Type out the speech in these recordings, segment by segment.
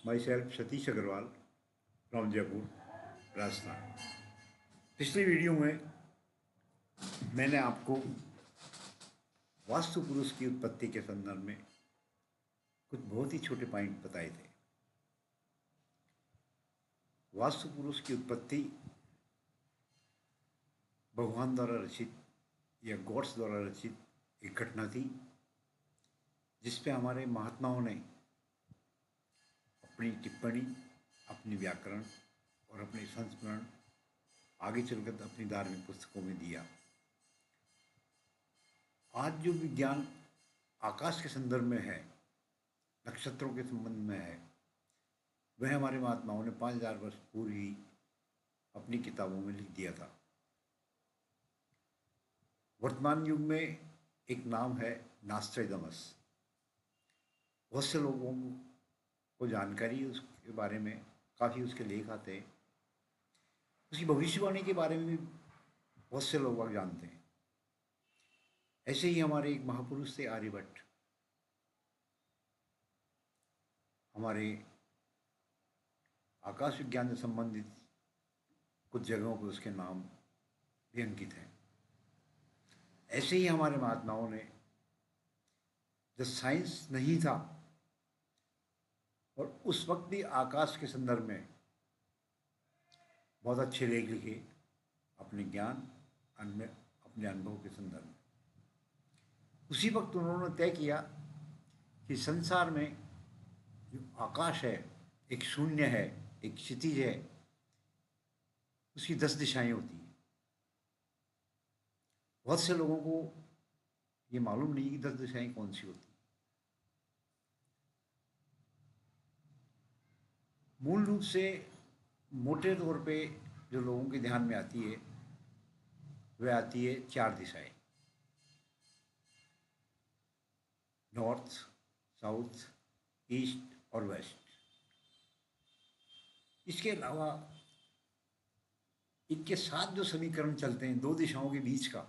My self Satish Agarwal from Jaipur, Rajasthan. पिछली video में मैंने आपको वास्तु पुरुष की उत्पत्ति के संदर्भ में कुछ बहुत ही छोटे पॉइंट बताए थे। वास्तु पुरुष की उत्पत्ति भगवान द्वारा रचित या गॉड्स द्वारा रचित एक घटना थी, जिस पे हमारे महात्माओं ने अपनी टिप्पणी, अपनी व्याकरण और अपने संस्मरण आगे चलकर अपनी धार्मिक पुस्तकों में दिया। आज जो विज्ञान आकाश के संदर्भ में है, नक्षत्रों के संबंध में है, वह हमारे महात्माओं ने 5000 वर्ष पूर्व ही अपनी किताबों में लिख दिया था। वर्तमान युग में एक नाम है नास्ट्रेडमस। बहुत से लोगों को जानकारी उसके बारे में, काफ़ी उसके लेख आते हैं। उसकी भविष्यवाणी के बारे में भी बहुत से लोग जानते हैं। ऐसे ही हमारे एक महापुरुष थे आर्यभट्ट। हमारे आकाश विज्ञान से संबंधित कुछ जगहों पर उसके नाम भी अंकित हैं। ऐसे ही हमारे महात्माओं ने, जब साइंस नहीं था और उस वक्त भी आकाश के संदर्भ में बहुत अच्छे लेख लिखे, अपने ज्ञान अपने अनुभव के संदर्भ में। उसी वक्त उन्होंने तय किया कि संसार में जो आकाश है, एक शून्य है, एक क्षितिज है, उसकी 10 दिशाएं होती हैं। बहुत से लोगों को ये मालूम नहीं कि 10 दिशाएं कौन सी होती हैं। मूल रूप से मोटे तौर पे जो लोगों के ध्यान में आती है, वह आती है 4 दिशाएं: नॉर्थ, साउथ, ईस्ट और वेस्ट। इसके अलावा इनके साथ जो समीकरण चलते हैं दो दिशाओं के बीच का,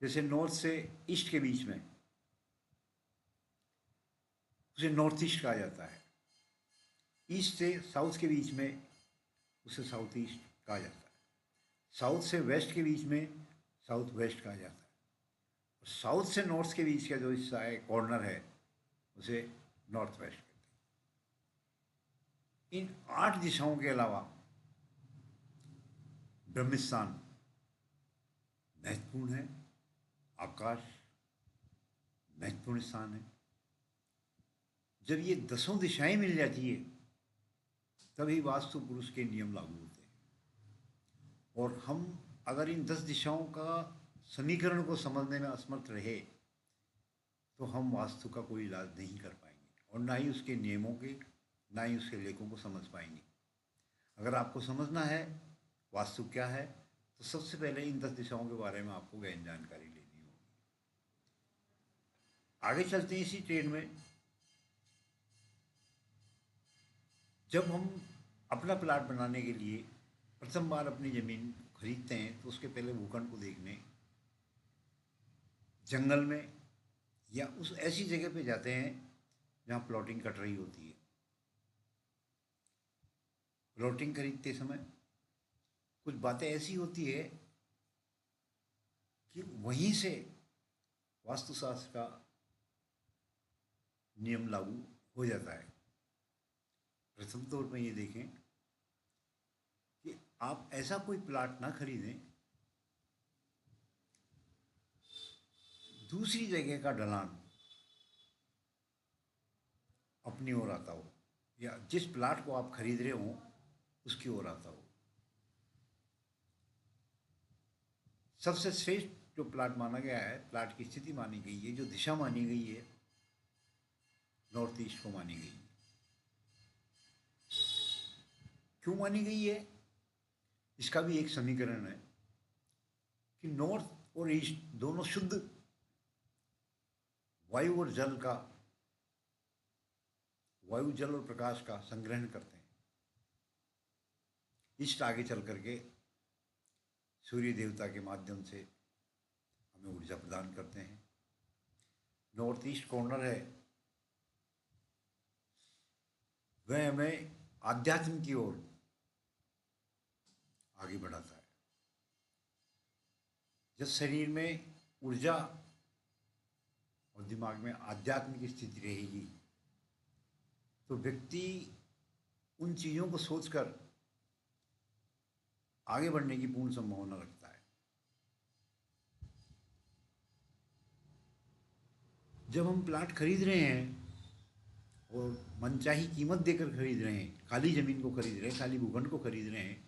जैसे नॉर्थ से ईस्ट के बीच में, उसे नॉर्थ ईस्ट कहा जाता है। ईस्ट से साउथ के बीच में उसे साउथ ईस्ट कहा जाता है। साउथ से वेस्ट के बीच में साउथ वेस्ट कहा जाता है। और साउथ से नॉर्थ के बीच का जो हिस्सा है, कॉर्नर है, उसे नॉर्थ वेस्ट कहते हैं। इन 8 दिशाओं के अलावा ब्रह्मस्थान महत्वपूर्ण है, आकाश महत्वपूर्ण स्थान है। जब ये 10 दिशाएं मिल जाती है, तभी वास्तु पुरुष के नियम लागू होते हैं। और हम अगर इन 10 दिशाओं का समीकरण को समझने में असमर्थ रहे, तो हम वास्तु का कोई इलाज नहीं कर पाएंगे और ना ही उसके नियमों के, ना ही उसके लेखों को समझ पाएंगे। अगर आपको समझना है वास्तु क्या है, तो सबसे पहले इन 10 दिशाओं के बारे में आपको गहन जानकारी लेनी होगी। आगे चलते हैं इसी ट्रेन में। जब हम अपना प्लाट बनाने के लिए प्रथम बार अपनी ज़मीन खरीदते हैं, तो उसके पहले भूखंड को देखने जंगल में या उस ऐसी जगह पे जाते हैं जहाँ प्लॉटिंग कट रही होती है। प्लॉटिंग खरीदते समय कुछ बातें ऐसी होती है कि वहीं से वास्तुशास्त्र का नियम लागू हो जाता है। प्रथम तौर पर ये देखें कि आप ऐसा कोई प्लाट ना खरीदें दूसरी जगह का ढलान अपनी ओर आता हो, या जिस प्लाट को आप खरीद रहे हो उसकी ओर आता हो। सबसे श्रेष्ठ जो प्लाट माना गया है, प्लाट की स्थिति मानी गई है, जो दिशा मानी गई है, नॉर्थ ईस्ट को मानी गई है। क्यों मानी गई है? इसका भी एक समीकरण है कि नॉर्थ और ईस्ट दोनों शुद्ध वायु और जल का, वायु, जल और प्रकाश का संग्रहण करते हैं। ईस्ट आगे चल करके सूर्य देवता के माध्यम से हमें ऊर्जा प्रदान करते हैं। नॉर्थ ईस्ट कॉर्नर है वह हमें आध्यात्म की ओर आगे बढ़ाता है। जब शरीर में ऊर्जा और दिमाग में आध्यात्म की स्थिति रहेगी तो व्यक्ति उन चीज़ों को सोचकर आगे बढ़ने की पूर्ण संभावना रखता है। जब हम प्लाट खरीद रहे हैं और मनचाही कीमत देकर खरीद रहे हैं, खाली ज़मीन को खरीद रहे हैं, खाली भूखंड को खरीद रहे हैं,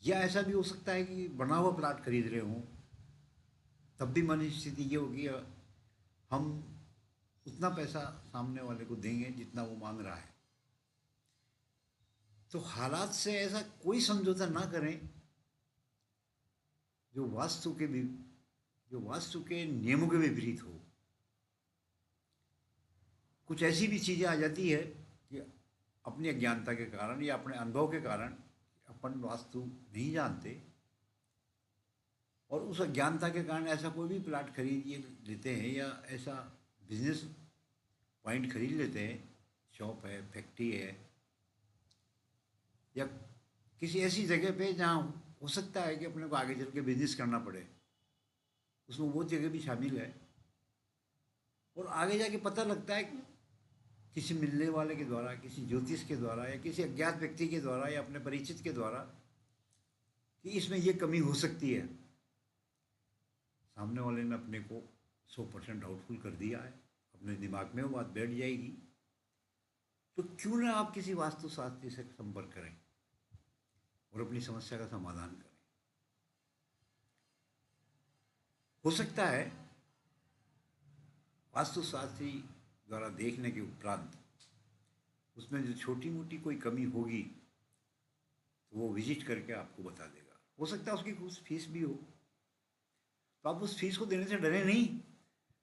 या ऐसा भी हो सकता है कि बना हुआ प्लाट खरीद रहे हों, तब भी मन की स्थिति ये होगी हम उतना पैसा सामने वाले को देंगे जितना वो मांग रहा है। तो हालात से ऐसा कोई समझौता ना करें जो वास्तु के नियमों के विपरीत हो। कुछ ऐसी भी चीज़ें आ जाती है कि अपनी अज्ञानता के कारण या अपने अनुभव के कारण अपन वास्तु नहीं जानते और उस अज्ञानता के कारण ऐसा कोई भी प्लाट खरीद लेते हैं या ऐसा बिजनेस पॉइंट खरीद लेते हैं, शॉप है, फैक्ट्री है, या किसी ऐसी जगह पे जहाँ हो सकता है कि अपने को आगे चल के बिजनेस करना पड़े, उसमें वो जगह भी शामिल है। और आगे जाके पता लगता है किसी मिलने वाले के द्वारा, किसी ज्योतिष के द्वारा या किसी अज्ञात व्यक्ति के द्वारा या अपने परिचित के द्वारा कि इसमें ये कमी हो सकती है। सामने वाले ने अपने को 100% डाउटफुल कर दिया है, अपने दिमाग में वो बात बैठ जाएगी। तो क्यों ना आप किसी वास्तुशास्त्री से संपर्क करें और अपनी समस्या का समाधान करें। हो सकता है वास्तुशास्त्री द्वारा देखने के उपरांत उसमें जो छोटी मोटी कोई कमी होगी तो वो विजिट करके आपको बता देगा। हो सकता है उसकी कुछ फीस भी हो, तो आप उस फीस को देने से डरे नहीं,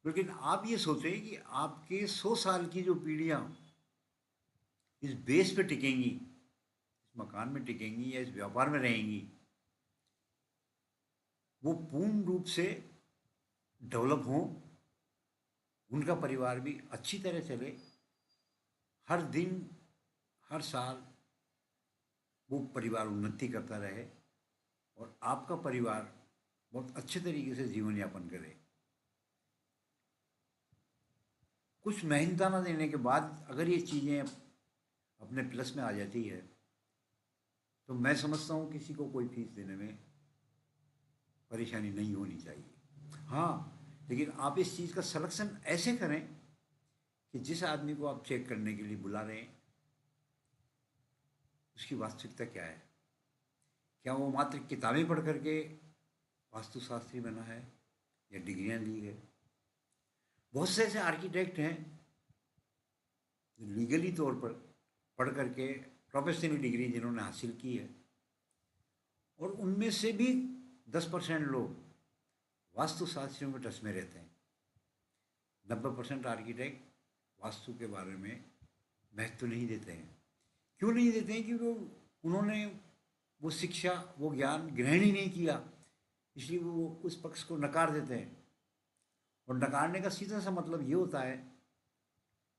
लेकिन आप ये सोचें कि आपके 100 साल की जो पीढ़ियाँ इस बेस पे टिकेंगी, इस मकान में टिकेंगी या इस व्यापार में रहेंगी, वो पूर्ण रूप से डेवलप हों, उनका परिवार भी अच्छी तरह चले, हर दिन हर साल वो परिवार उन्नति करता रहे और आपका परिवार बहुत अच्छे तरीके से जीवन यापन करे। कुछ मेहनताना देने के बाद अगर ये चीज़ें अपने प्लस में आ जाती है तो मैं समझता हूँ किसी को कोई फीस देने में परेशानी नहीं होनी चाहिए। हाँ, लेकिन आप इस चीज़ का सिलेक्शन ऐसे करें कि जिस आदमी को आप चेक करने के लिए बुला रहे हैं उसकी वास्तविकता क्या है। क्या वो मात्र किताबें पढ़ करके वास्तुशास्त्री बना है या डिग्रियां ली है। बहुत से ऐसे आर्किटेक्ट हैं जो लीगली तौर पर पढ़ करके प्रोफेशनल डिग्री जिन्होंने हासिल की है, और उनमें से भी 10% लोग वास्तुशास्त्रियों के टच में रहते हैं। 90% आर्किटेक्ट वास्तु के बारे में महत्व नहीं देते हैं। क्यों नहीं देते हैं? क्योंकि उन्होंने वो शिक्षा, वो ज्ञान ग्रहण ही नहीं किया, इसलिए वो उस पक्ष को नकार देते हैं। और नकारने का सीधा सा मतलब ये होता है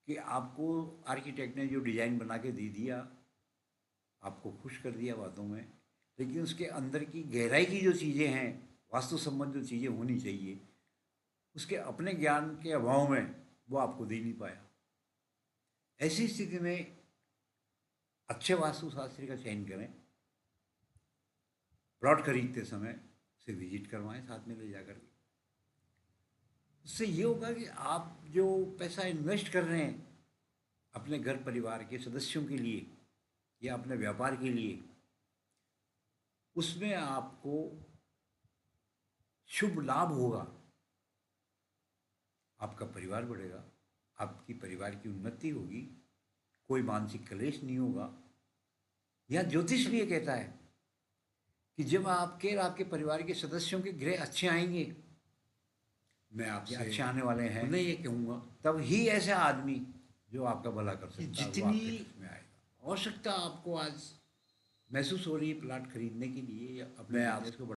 कि आपको आर्किटेक्ट ने जो डिज़ाइन बना के दे दिया, आपको खुश कर दिया बातों में, लेकिन उसके अंदर की गहराई की जो चीज़ें हैं, वास्तु संबंध जो चीज़ें होनी चाहिए, उसके अपने ज्ञान के अभाव में वो आपको दे नहीं पाया। ऐसी स्थिति में अच्छे वास्तुशास्त्री का चयन करें। प्लॉट खरीदते समय उसे विजिट करवाएं साथ में ले जाकर के। उससे ये होगा कि आप जो पैसा इन्वेस्ट कर रहे हैं अपने घर परिवार के सदस्यों के लिए या अपने व्यापार के लिए, उसमें आपको शुभ लाभ होगा। आपका परिवार बढ़ेगा, आपकी परिवार की उन्नति होगी, कोई मानसिक क्लेश नहीं होगा। यह ज्योतिष भी ये कहता है कि जब आपके परिवार के सदस्यों के ग्रह अच्छे आएंगे, मैं आपसे अच्छे आने वाले हैं, उन्हें ये कहूँगा, तब ही ऐसा आदमी जो आपका भला कर सकता है जितनी में आएगा। आवश्यकता आपको आज महसूस हो रही है प्लाट खरीदने के लिए या अपने आप को